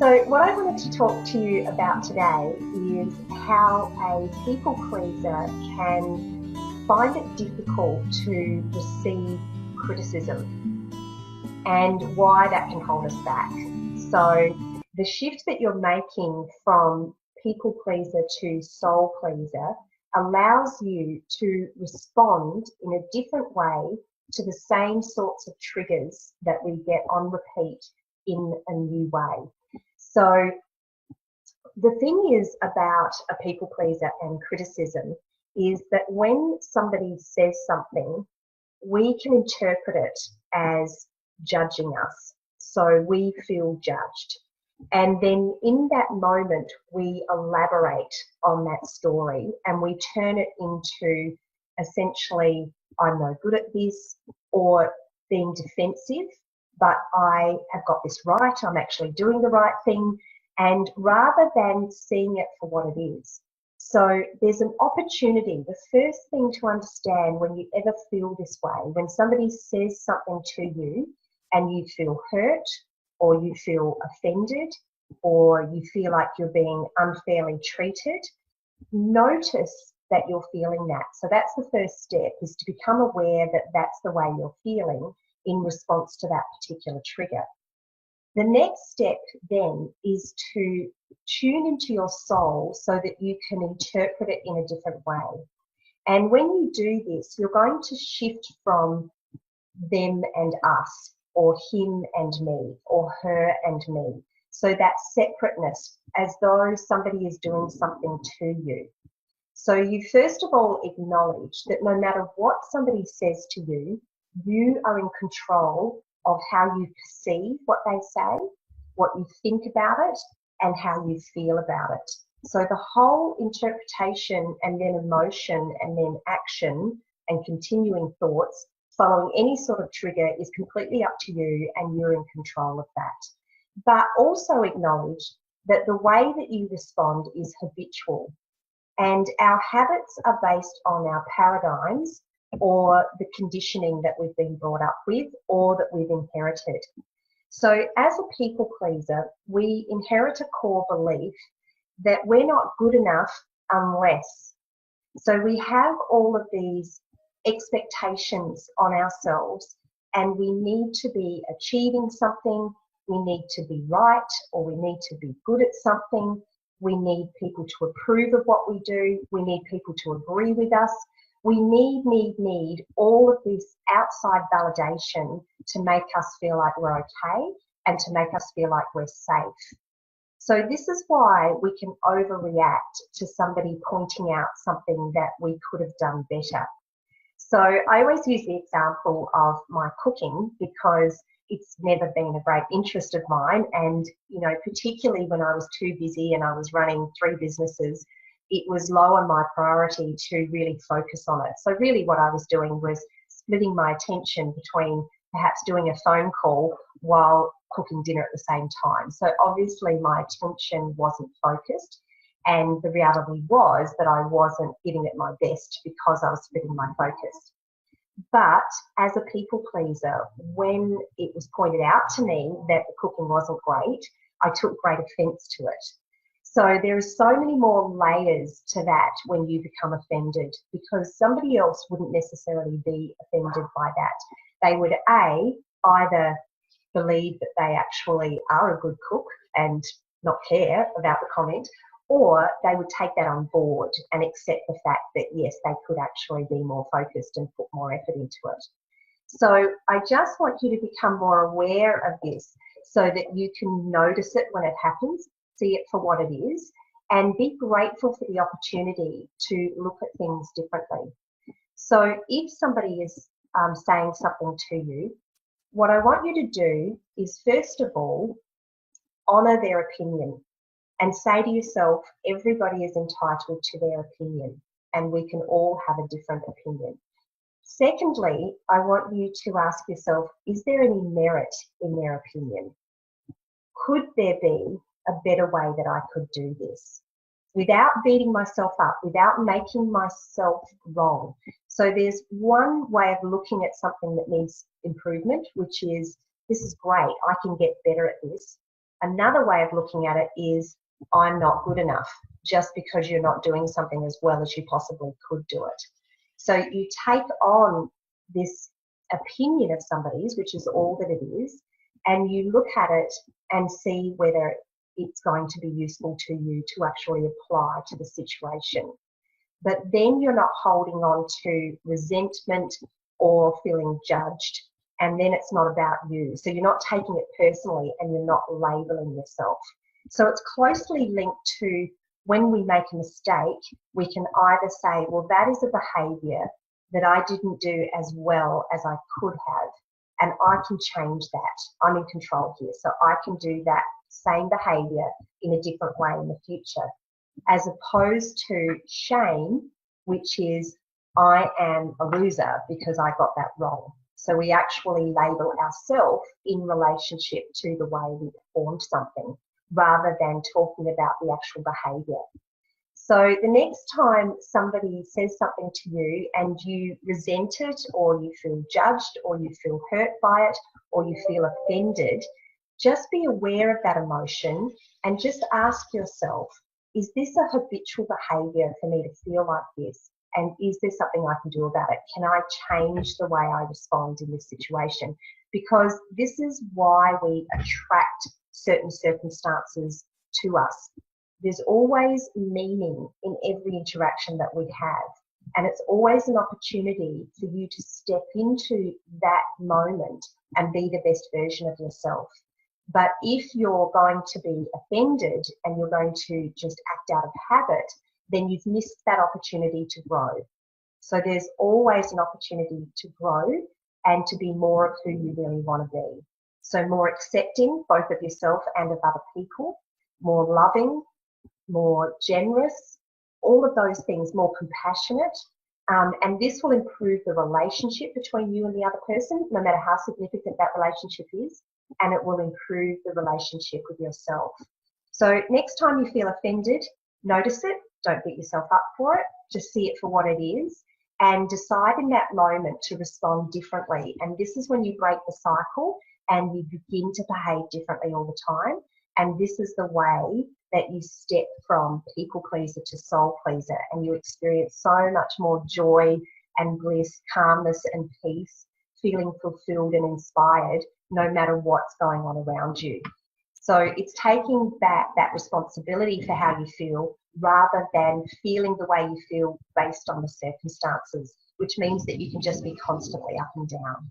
So what I wanted to talk to you about today is how a people pleaser can find it difficult to receive criticism and why that can hold us back. So the shift that you're making from people pleaser to soul pleaser allows you to respond in a different way to the same sorts of triggers that we get on repeat in a new way. So the thing is about a people pleaser and criticism is that when somebody says something, we can interpret it as judging us. So we feel judged. And then in that moment, we elaborate on that story and we turn it into essentially, I'm no good at this, or being defensive, but I have got this right, I'm actually doing the right thing, and rather than seeing it for what it is. So there's an opportunity. The first thing to understand when you ever feel this way, when somebody says something to you and you feel hurt or you feel offended or you feel like you're being unfairly treated, notice that you're feeling that. So that's the first step, is to become aware that that's the way you're feeling in response to that particular trigger. The next step then is to tune into your soul so that you can interpret it in a different way. And when you do this, you're going to shift from them and us, or him and me, or her and me. So that separateness, as though somebody is doing something to you. So you first of all acknowledge that no matter what somebody says to you, you are in control of how you perceive what they say, what you think about it, and how you feel about it. So the whole interpretation and then emotion and then action and continuing thoughts following any sort of trigger is completely up to you, and you're in control of that. But also acknowledge that the way that you respond is habitual, and our habits are based on our paradigms or the conditioning that we've been brought up with or that we've inherited. So as a people pleaser, we inherit a core belief that we're not good enough unless. So we have all of these expectations on ourselves, and we need to be achieving something, we need to be right, or we need to be good at something, we need people to approve of what we do, we need people to agree with us. We need all of this outside validation to make us feel like we're okay and to make us feel like we're safe. So this is why we can overreact to somebody pointing out something that we could have done better. So I always use the example of my cooking because it's never been a great interest of mine. And, you know, particularly when I was too busy and I was running 3 businesses, it was low on my priority to really focus on it. So really what I was doing was splitting my attention between perhaps doing a phone call while cooking dinner at the same time. So obviously my attention wasn't focused, and the reality was that I wasn't giving it my best because I was splitting my focus. But as a people pleaser, when it was pointed out to me that the cooking wasn't great, I took great offence to it. So there are so many more layers to that when you become offended, because somebody else wouldn't necessarily be offended by that. They would either believe that they actually are a good cook and not care about the comment, or they would take that on board and accept the fact that yes, they could actually be more focused and put more effort into it. So I just want you to become more aware of this so that you can notice it when it happens, see it for what it is, and be grateful for the opportunity to look at things differently. So if somebody is saying something to you, what I want you to do is first of all, honour their opinion and say to yourself, everybody is entitled to their opinion and we can all have a different opinion. Secondly, I want you to ask yourself, is there any merit in their opinion? Could there be a better way that I could do this without beating myself up, without making myself wrong? So there's one way of looking at something that needs improvement, which is, this is great, I can get better at this. Another way of looking at it is, I'm not good enough, just because you're not doing something as well as you possibly could do it. So you take on this opinion of somebody's, which is all that it is, and you look at it and see whether it's going to be useful to you to actually apply to the situation. But then you're not holding on to resentment or feeling judged, and then it's not about you. So you're not taking it personally and you're not labeling yourself. So it's closely linked to, when we make a mistake, we can either say, well, that is a behaviour that I didn't do as well as I could have, and I can change that. I'm in control here, so I can do that same behaviour in a different way in the future. As opposed to shame, which is, I am a loser because I got that wrong. So we actually label ourselves in relationship to the way we performed something, rather than talking about the actual behaviour. So the next time somebody says something to you and you resent it, or you feel judged, or you feel hurt by it, or you feel offended, just be aware of that emotion and just ask yourself, is this a habitual behaviour for me to feel like this? And is there something I can do about it? Can I change the way I respond in this situation? Because this is why we attract certain circumstances to us. There's always meaning in every interaction that we have. And it's always an opportunity for you to step into that moment and be the best version of yourself. But if you're going to be offended and you're going to just act out of habit, then you've missed that opportunity to grow. So there's always an opportunity to grow and to be more of who you really want to be. So more accepting, both of yourself and of other people, more loving, more generous, all of those things, more compassionate. And this will improve the relationship between you and the other person, no matter how significant that relationship is, and it will improve the relationship with yourself. So next time you feel offended, notice it, don't beat yourself up for it, just see it for what it is, and decide in that moment to respond differently. And this is when you break the cycle and you begin to behave differently all the time. And this is the way that you step from people pleaser to soul pleaser, and you experience so much more joy and bliss, calmness and peace, feeling fulfilled and inspired no matter what's going on around you. So it's taking back that responsibility for how you feel, rather than feeling the way you feel based on the circumstances, which means that you can just be constantly up and down.